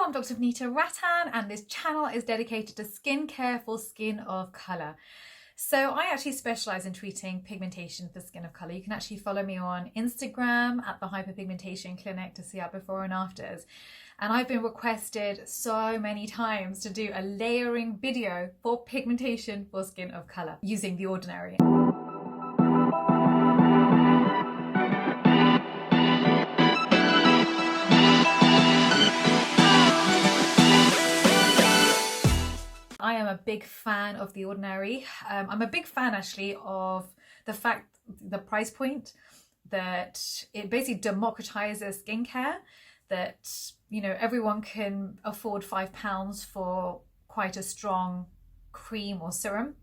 I'm Dr. Vanita Rattan and this channel is dedicated to skincare for skin of colour. So I actually specialise in treating pigmentation for skin of colour. You can actually follow me on Instagram at the Hyperpigmentation Clinic to see our before and afters. And I've been requested so many times to do a layering video for pigmentation for skin of colour using The Ordinary. I am a big fan of The Ordinary. I'm a big fan actually of the price point, that it basically democratizes skincare, that everyone can afford £5 for quite a strong cream or serum.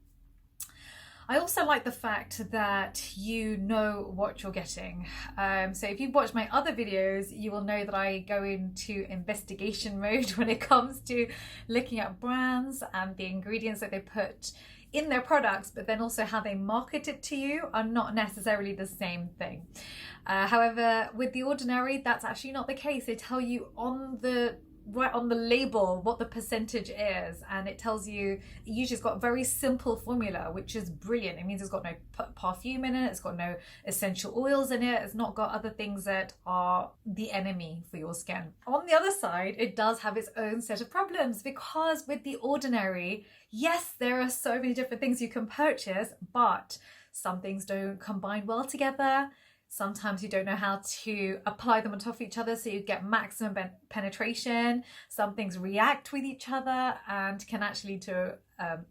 I also like the fact that you know what you're getting. So if you've watched my other videos, you will know that I go into investigation mode when it comes to looking at brands and the ingredients that they put in their products, but then also how they market it to you are not necessarily the same thing. However, with The Ordinary, that's actually not the case. They tell you right on the label what the percentage is, and it tells you, usually it's got a very simple formula, which is brilliant. It means it's got no perfume in it, it's got no essential oils in it, it's not got other things that are the enemy for your skin. On the other side, it does have its own set of problems, because with The Ordinary, yes, there are so many different things you can purchase, but some things don't combine well together. Sometimes you don't know how to apply them on top of each other so you get maximum penetration. Some things react with each other and can actually lead to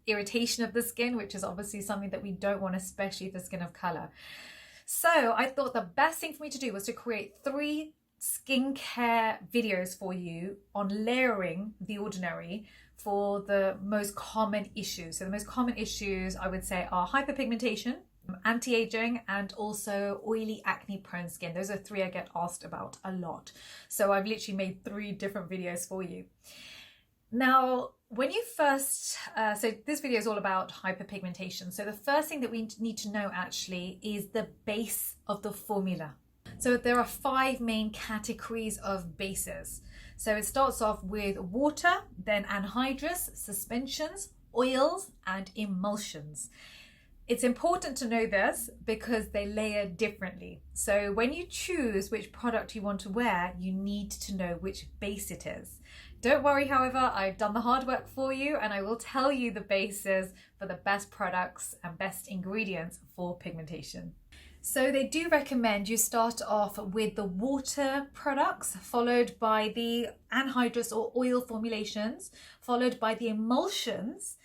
irritation of the skin, which is obviously something that we don't want, especially for skin of colour. So I thought the best thing for me to do was to create 3 skincare videos for you on layering The Ordinary for the most common issues. So the most common issues I would say are hyperpigmentation, anti-aging, and also oily acne prone skin. Those are 3 I get asked about a lot. So I've literally made 3 different videos for you. Now, when you first, so this video is all about hyperpigmentation. So the first thing that we need to know actually is the base of the formula. So there are 5 main categories of bases. So it starts off with water, then anhydrous, suspensions, oils, and emulsions. It's important to know this because they layer differently. So when you choose which product you want to wear, you need to know which base it is. Don't worry, however, I've done the hard work for you and I will tell you the bases for the best products and best ingredients for pigmentation. So they do recommend you start off with the water products, followed by the anhydrous or oil formulations, followed by the emulsions,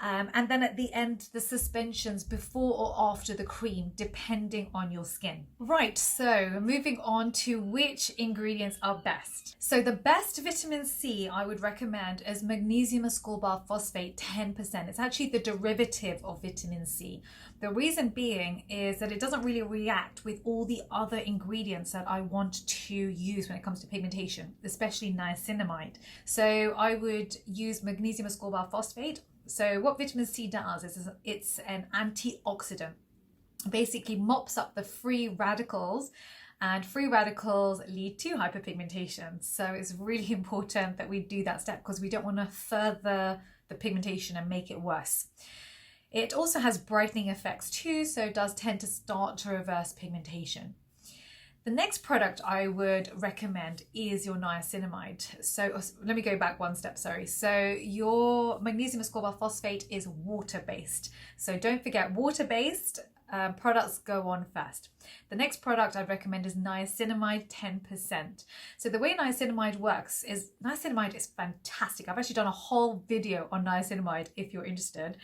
and then at the end, the suspensions before or after the cream, depending on your skin. Right, so moving on to which ingredients are best. So the best vitamin C I would recommend is magnesium ascorbate phosphate 10%. It's actually the derivative of vitamin C. The reason being is that it doesn't really react with all the other ingredients that I want to use when it comes to pigmentation, especially niacinamide. So I would use magnesium ascorbate phosphate. So what vitamin C does is it's an antioxidant. Basically mops up the free radicals, and free radicals lead to hyperpigmentation. So it's really important that we do that step because we don't want to further the pigmentation and make it worse. It also has brightening effects too, so it does tend to start to reverse pigmentation. The next product I would recommend is your niacinamide. So let me go back one step, sorry. So your magnesium ascorbate phosphate is water-based. So don't forget, water-based products go on first. The next product I'd recommend is niacinamide 10%. So the way niacinamide works is, niacinamide is fantastic. I've actually done a whole video on niacinamide if you're interested.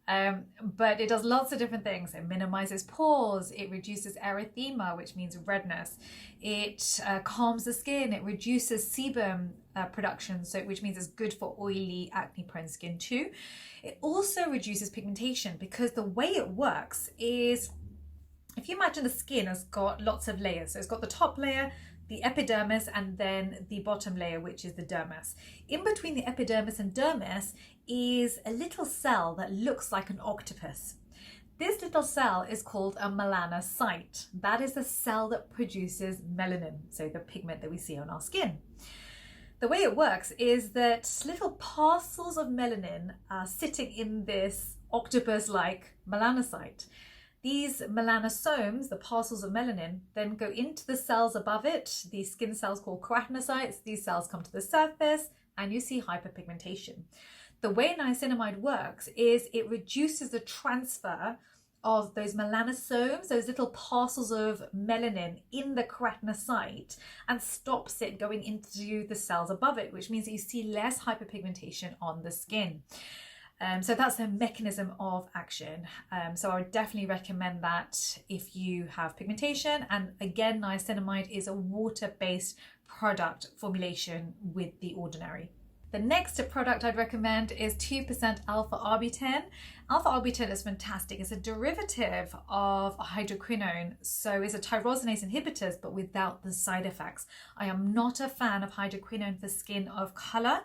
But it does lots of different things. It minimizes pores, it reduces erythema, which means redness. It calms the skin, it reduces sebum production, which means it's good for oily acne prone skin too. It also reduces pigmentation because the way it works is, if you imagine the skin has got lots of layers. So it's got the top layer, the epidermis, and then the bottom layer, which is the dermis. In between the epidermis and dermis is a little cell that looks like an octopus. This little cell is called a melanocyte. That is the cell that produces melanin, so the pigment that we see on our skin. The way it works is that little parcels of melanin are sitting in this octopus-like melanocyte. These melanosomes, the parcels of melanin, then go into the cells above it, these skin cells called keratinocytes. These cells come to the surface and you see hyperpigmentation. The way niacinamide works is it reduces the transfer of those melanosomes, those little parcels of melanin in the keratinocyte, and stops it going into the cells above it, which means that you see less hyperpigmentation on the skin. So that's the mechanism of action. So I would definitely recommend that if you have pigmentation. And again, niacinamide is a water-based product formulation with The Ordinary. The next product I'd recommend is 2% alpha-arbutin. Alpha-arbutin is fantastic. It's a derivative of hydroquinone, so it's a tyrosinase inhibitor, but without the side effects. I am not a fan of hydroquinone for skin of colour.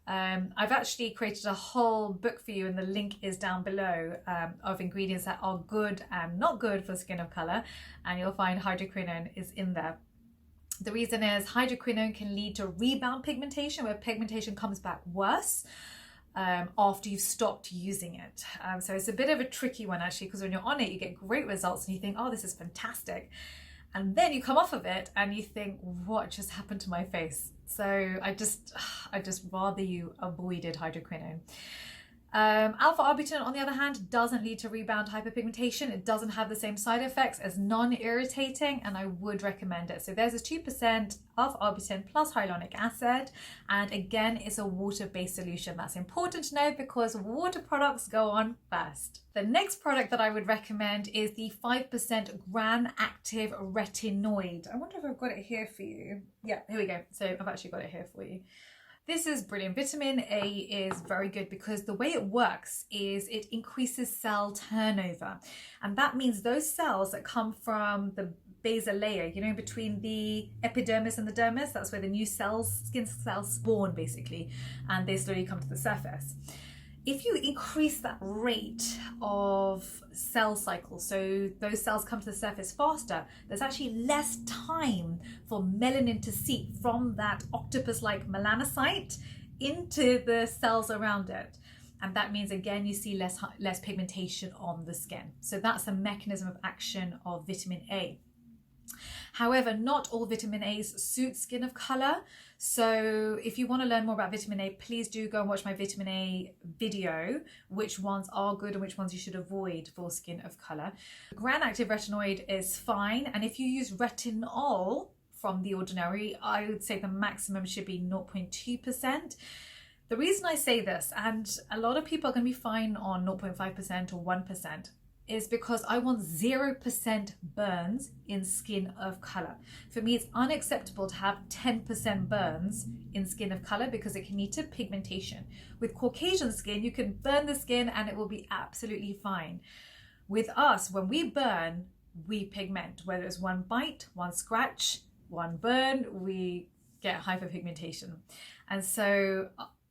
I've actually created a whole book for you, and the link is down below, of ingredients that are good and not good for skin of colour, and you'll find hydroquinone is in there. The reason is hydroquinone can lead to rebound pigmentation, where pigmentation comes back worse after you've stopped using it. So it's a bit of a tricky one actually, because when you're on it you get great results and you think, oh, this is fantastic, and then you come off of it and you think, what just happened to my face? So I just rather you avoided hydroquinone. Alpha-arbutin, on the other hand, doesn't lead to rebound hyperpigmentation. It doesn't have the same side effects as non-irritating, and I would recommend it. So there's a 2% alpha-arbutin plus hyaluronic acid, and again, it's a water-based solution. That's important to know because water products go on first. The next product that I would recommend is the 5% Gran-Active Retinoid. I wonder if I've got it here for you. Yeah, here we go. So I've actually got it here for you. This is brilliant. Vitamin A is very good because the way it works is it increases cell turnover. And that means those cells that come from the basal layer, you know, between the epidermis and the dermis, that's where the new cells, skin cells spawn basically, and they slowly come to the surface. If you increase that rate of cell cycle, so those cells come to the surface faster, there's actually less time for melanin to seep from that octopus-like melanocyte into the cells around it. And that means, again, you see less pigmentation on the skin. So that's the mechanism of action of vitamin A. However, not all vitamin A's suit skin of colour. So if you want to learn more about vitamin A, please do go and watch my vitamin A video, which ones are good and which ones you should avoid for skin of colour. Gran-Active Retinoid is fine. And if you use retinol from The Ordinary, I would say the maximum should be 0.2%. The reason I say this, and a lot of people are going to be fine on 0.5% or 1%, is because I want 0% burns in skin of colour. For me, it's unacceptable to have 10% burns in skin of colour because it can lead to pigmentation. With Caucasian skin, you can burn the skin and it will be absolutely fine. With us, when we burn, we pigment. Whether it's one bite, one scratch, one burn, we get hyperpigmentation. And so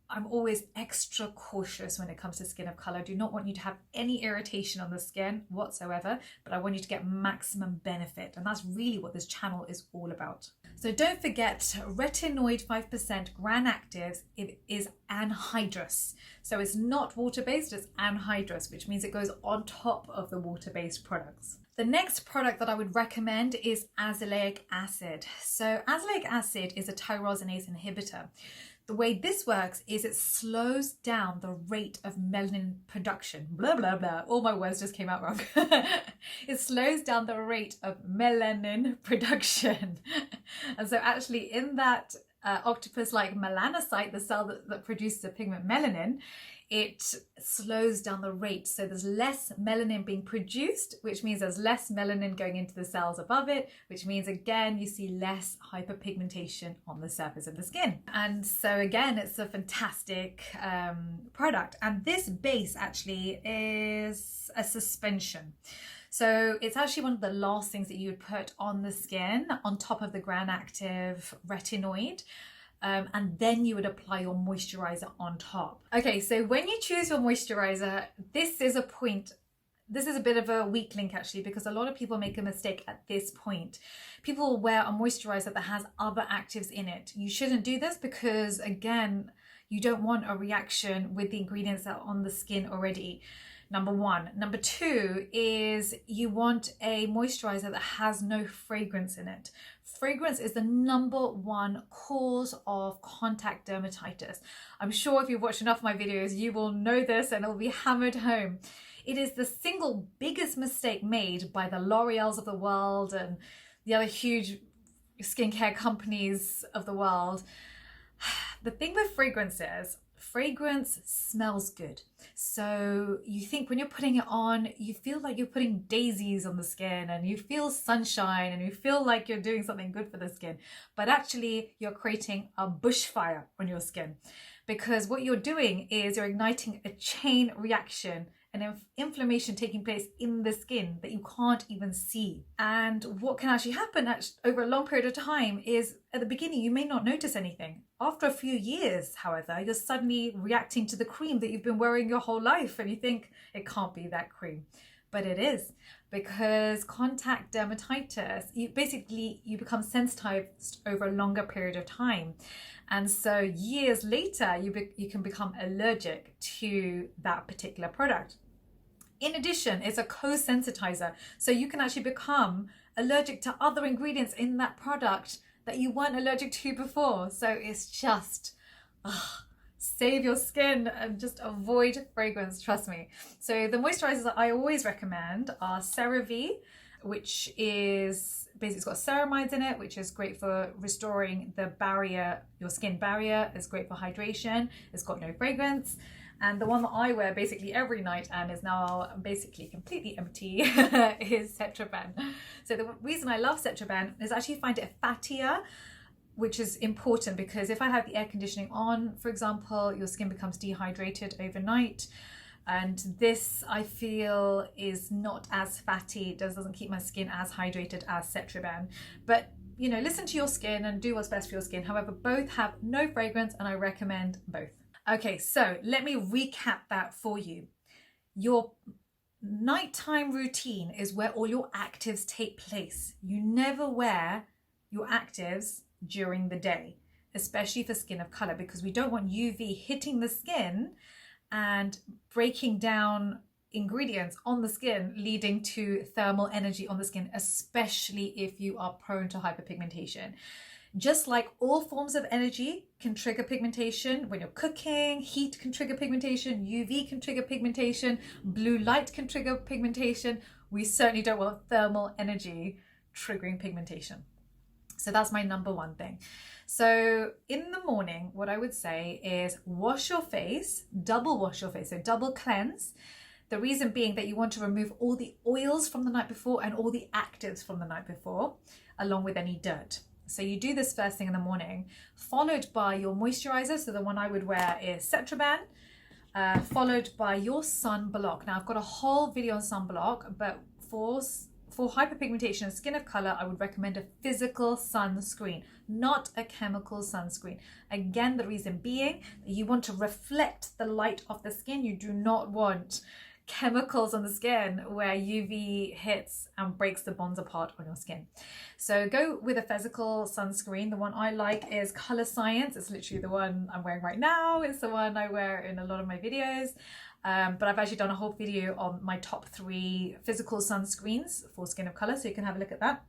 I'm always extra cautious when it comes to skin of colour. I do not want you to have any irritation on the skin whatsoever, but I want you to get maximum benefit. And that's really what this channel is all about. So don't forget, retinoid 5% Gran-Active is anhydrous. So it's not water-based, it's anhydrous, which means it goes on top of the water-based products. The next product that I would recommend is azelaic acid. So azelaic acid is a tyrosinase inhibitor. The way this works is it slows down the rate of melanin production. Blah, blah, blah. All my words just came out wrong. It slows down the rate of melanin production. And so actually in that octopus-like melanocyte, the cell that produces the pigment melanin, it slows down the rate. So there's less melanin being produced, which means there's less melanin going into the cells above it, which means, again, you see less hyperpigmentation on the surface of the skin. And so, again, it's a fantastic product. And this base actually is a suspension. So it's actually one of the last things that you would put on the skin on top of the Gran-Active Retinoid. And then you would apply your moisturizer on top. Okay, so when you choose your moisturizer, this is a point This is a bit of a weak link actually, because a lot of people make a mistake at this point. People will wear a moisturizer that has other actives in it. You shouldn't do this because, again, you don't want a reaction with the ingredients that are on the skin already. Number one. Number two is you want a moisturizer that has no fragrance in it. Fragrance is the number one cause of contact dermatitis. I'm sure if you've watched enough of my videos, you will know this and it'll be hammered home. It is the single biggest mistake made by the L'Oreals of the world and the other huge skincare companies of the world. The thing with fragrance is, fragrance smells good. So you think when you're putting it on, you feel like you're putting daisies on the skin and you feel sunshine and you feel like you're doing something good for the skin. But actually you're creating a bushfire on your skin, because what you're doing is you're igniting a chain reaction and inflammation taking place in the skin that you can't even see. And what can actually happen over a long period of time is, at the beginning you may not notice anything. After a few years, however, you're suddenly reacting to the cream that you've been wearing your whole life and you think it can't be that cream. But it is, because contact dermatitis, you become sensitized over a longer period of time. And so years later, you can become allergic to that particular product. In addition, it's a co-sensitizer. So you can actually become allergic to other ingredients in that product that you weren't allergic to before. So it's just, save your skin and just avoid fragrance, trust me. So the moisturizers that I always recommend are CeraVe, which is basically, it's got ceramides in it, which is great for restoring the barrier, your skin barrier. It's great for hydration. It's got no fragrance. And the one that I wear basically every night and is now basically completely empty is Cetraban. So the reason I love Cetraban is I actually find it fattier, which is important because if I have the air conditioning on, for example, your skin becomes dehydrated overnight. And this, I feel, is not as fatty. It doesn't keep my skin as hydrated as Cetraban. But, you know, listen to your skin and do what's best for your skin. However, both have no fragrance and I recommend both. Okay, so let me recap that for you. Your nighttime routine is where all your actives take place. You never wear your actives during the day, especially for skin of color, because we don't want UV hitting the skin and breaking down ingredients on the skin, leading to thermal energy on the skin, especially if you are prone to hyperpigmentation. Just like all forms of energy can trigger pigmentation, when you're cooking, heat can trigger pigmentation, UV can trigger pigmentation, blue light can trigger pigmentation, we certainly don't want thermal energy triggering pigmentation. So that's my number one thing. So in the morning, what I would say is wash your face, double wash your face, so double cleanse. The reason being that you want to remove all the oils from the night before and all the actives from the night before, along with any dirt. So you do this first thing in the morning, followed by your moisturizer. So the one I would wear is Cetraban, followed by your sunblock. Now I've got a whole video on sunblock, but for hyperpigmentation and skin of color, I would recommend a physical sunscreen, not a chemical sunscreen. Again, the reason being that you want to reflect the light of the skin. You do not want chemicals on the skin where UV hits and breaks the bonds apart on your skin. So go with a physical sunscreen. The one I like is Color Science. It's literally the one I'm wearing right now. It's the one I wear in a lot of my videos. But I've actually done a whole video on my top 3 physical sunscreens for skin of color, so you can have a look at that.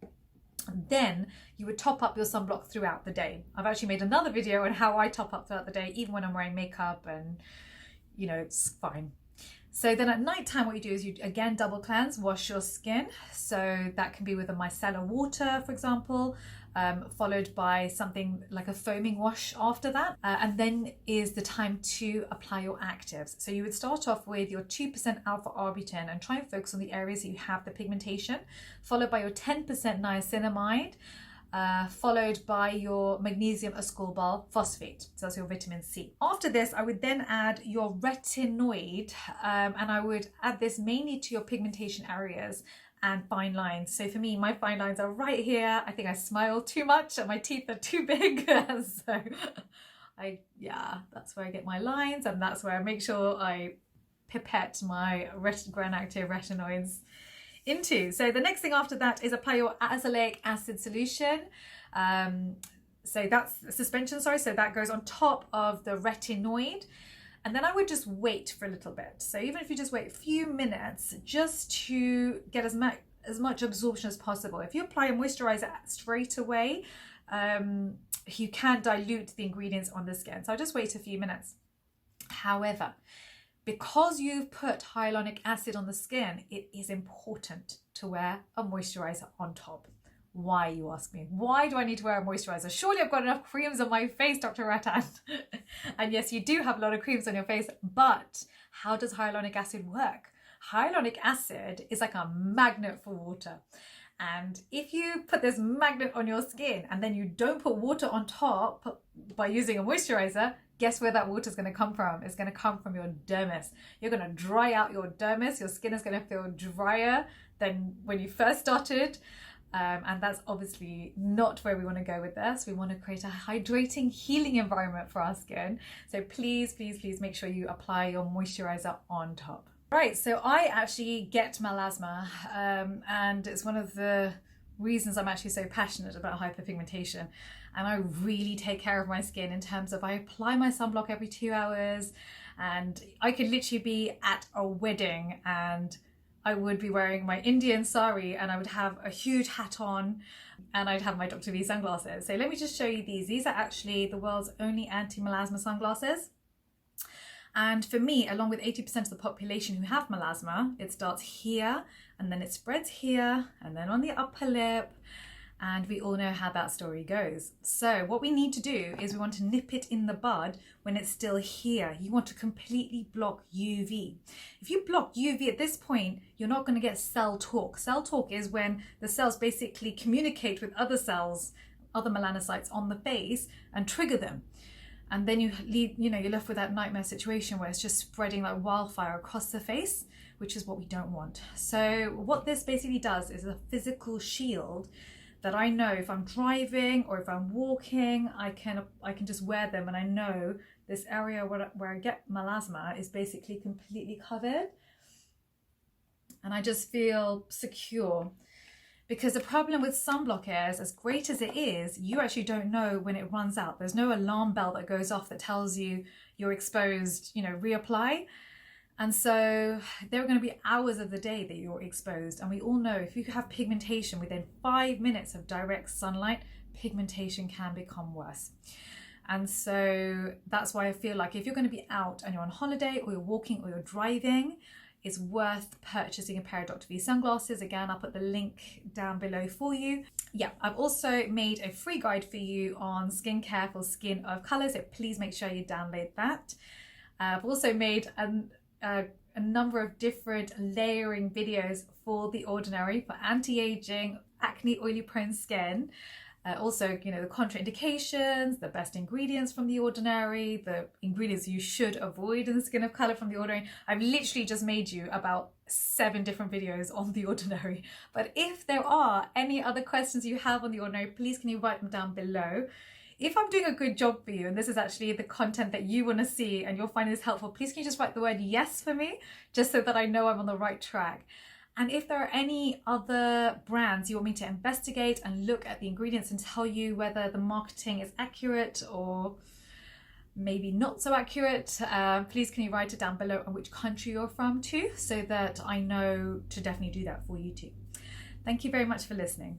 And then you would top up your sunblock throughout the day. I've actually made another video on how I top up throughout the day, even when I'm wearing makeup, and you know, it's fine. So then at night time, what you do is you again double cleanse, wash your skin. So that can be with a micellar water, for example, followed by something like a foaming wash after that. And then is the time to apply your actives. So you would start off with your 2% alpha arbutin and try and focus on the areas that you have the pigmentation, followed by your 10% niacinamide, followed by your magnesium ascorbate phosphate. So that's your vitamin C. After this, I would then add your retinoid, and I would add this mainly to your pigmentation areas and fine lines. So for me, my fine lines are right here. I think I smile too much and my teeth are too big. So that's where I get my lines, and that's where I make sure I pipette my Grand Active retinoids into. So the next thing after that is apply your azelaic acid solution. So that's suspension, sorry. So that goes on top of the retinoid. And then I would just wait for a little bit. So even if you just wait a few minutes, just to get as much absorption as possible. If you apply a moisturizer straight away, you can't dilute the ingredients on the skin. So I'll just wait a few minutes. However, because you've put hyaluronic acid on the skin, it is important to wear a moisturizer on top. Why, you ask me? Why do I need to wear a moisturizer? Surely I've got enough creams on my face, Dr. Rattan. And yes, you do have a lot of creams on your face, but how does hyaluronic acid work? Hyaluronic acid is like a magnet for water. And if you put this magnet on your skin and then you don't put water on top by using a moisturizer, guess where that water is going to come from? It's going to come from your dermis. You're going to dry out your dermis. Your skin is going to feel drier than when you first started. And that's obviously not where we want to go with this. We want to create a hydrating, healing environment for our skin. So please, please, please make sure you apply your moisturizer on top. Right, so I actually get melasma, and it's one of the reasons I'm actually so passionate about hyperpigmentation. And I really take care of my skin in terms of I apply my sunblock every 2 hours, and I could literally be at a wedding and I would be wearing my Indian sari and I would have a huge hat on and I'd have my Dr. V sunglasses. So let me just show you these. These are actually the world's only anti-melasma sunglasses. And for me, along with 80% of the population who have melasma, it starts here and then it spreads here and then on the upper lip. And we all know how that story goes. So what we need to do is we want to nip it in the bud when it's still here. You want to completely block UV. If you block UV at this point, you're not going to get cell talk. Cell talk is when the cells basically communicate with other cells, other melanocytes on the face and trigger them. And then you're left with that nightmare situation where it's just spreading like wildfire across the face, which is what we don't want. So what this basically does is a physical shield that I know if I'm driving or if I'm walking, I can just wear them and I know this area where I get melasma is basically completely covered. And I just feel secure. Because the problem with sunblock is, as great as it is, you actually don't know when it runs out. There's no alarm bell that goes off that tells you you're exposed, reapply. And so there are going to be hours of the day that you're exposed. And we all know if you have pigmentation within 5 minutes of direct sunlight, pigmentation can become worse. And so that's why I feel like if you're going to be out and you're on holiday or you're walking or you're driving, it's worth purchasing a pair of Dr. V sunglasses. Again, I'll put the link down below for you. Yeah, I've also made a free guide for you on skincare for skin of colour, so please make sure you download that. I've also made a number of different layering videos for The Ordinary for anti-aging, acne, oily prone skin. Also, the contraindications, the best ingredients from The Ordinary, the ingredients you should avoid in the skin of colour from The Ordinary. I've literally just made you about 7 different videos on The Ordinary. But if there are any other questions you have on The Ordinary, please can you write them down below. If I'm doing a good job for you and this is actually the content that you want to see and you're finding this helpful, please can you just write the word yes for me, just so that I know I'm on the right track. And if there are any other brands you want me to investigate and look at the ingredients and tell you whether the marketing is accurate or maybe not so accurate, please can you write it down below and which country you're from too, so that I know to definitely do that for you too. Thank you very much for listening.